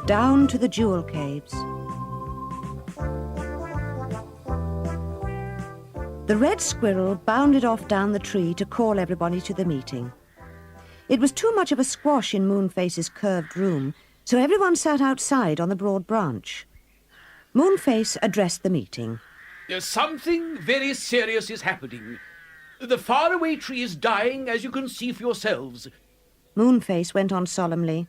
down to the jewel caves. The red squirrel bounded off down the tree to call everybody to the meeting. It was too much of a squash in Moonface's curved room, so everyone sat outside on the broad branch. Moonface addressed the meeting. Something very serious is happening. The Faraway tree is dying, as you can see for yourselves. Moonface went on solemnly.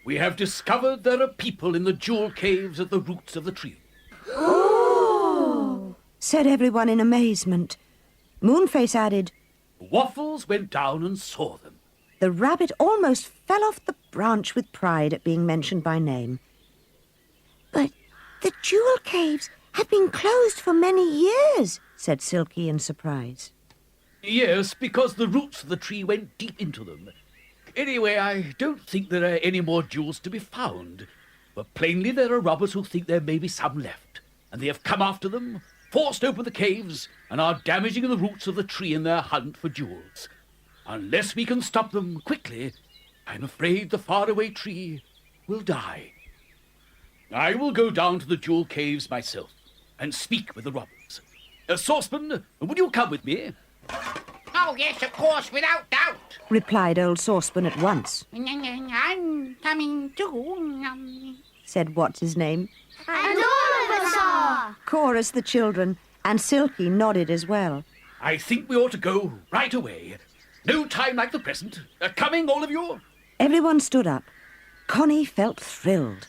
We have discovered there are people in the jewel caves at the roots of the tree. Oh! Said everyone in amazement. Moonface added, Waffles went down and saw them. The rabbit almost fell off the branch with pride at being mentioned by name. But the jewel caves have been closed for many years, said Silky in surprise. Yes, because the roots of the tree went deep into them. Anyway, I don't think there are any more jewels to be found. But plainly there are robbers who think there may be some left, and they have come after them, forced open the caves, and are damaging the roots of the tree in their hunt for jewels. Unless we can stop them quickly, I'm afraid the faraway tree will die. I will go down to the jewel caves myself and speak with the robbers. Saucepan, would you come with me? Oh, yes, of course, without doubt. Replied old Saucepan at once. I'm coming too, said what's-his-name. And all of us are! Chorused the children, and Silky nodded as well. I think we ought to go right away. No time like the present. Coming, all of you? Everyone stood up. Connie felt thrilled.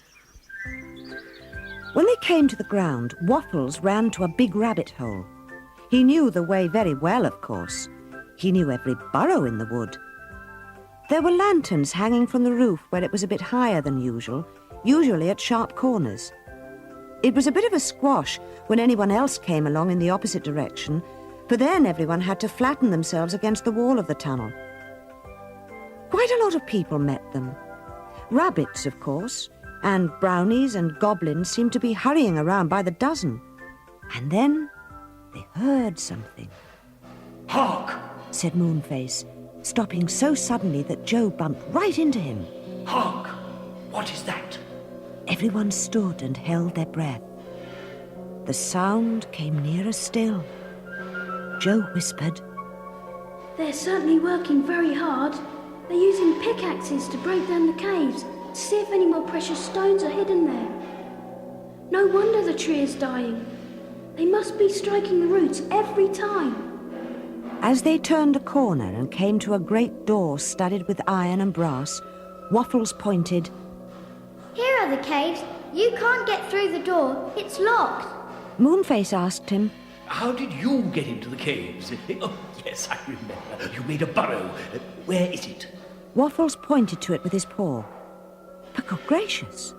When they came to the ground, Waffles ran to a big rabbit hole. He knew the way very well, of course. He knew every burrow in the wood. There were lanterns hanging from the roof where it was a bit higher than usual, usually at sharp corners. It was a bit of a squash when anyone else came along in the opposite direction, for then everyone had to flatten themselves against the wall of the tunnel. Quite a lot of people met them. Rabbits, of course, and brownies and goblins seemed to be hurrying around by the dozen. And then they heard something. Hark! Said Moonface, stopping so suddenly that Joe bumped right into him. Hark! What is that? Everyone stood and held their breath. The sound came nearer still. Joe whispered, They're certainly working very hard. They're using pickaxes to break down the caves to see if any more precious stones are hidden there. No wonder the tree is dying. They must be striking the roots every time. As they turned a corner and came to a great door studded with iron and brass, Waffles pointed. Here are the caves. You can't get through the door. It's locked. Moonface asked him, How did you get into the caves? Oh, yes, I remember. You made a burrow. Where is it? Waffles pointed to it with his paw. But good gracious,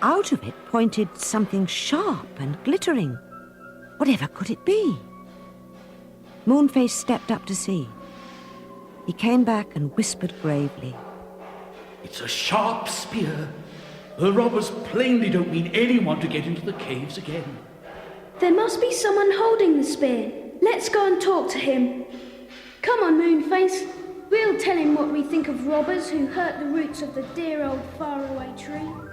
out of it pointed something sharp and glittering. Whatever could it be? Moonface stepped up to see. He came back and whispered gravely. It's a sharp spear. The robbers plainly don't mean anyone to get into the caves again. There must be someone holding the spear. Let's go and talk to him. Come on, Moonface. We'll tell him what we think of robbers who hurt the roots of the dear old faraway tree.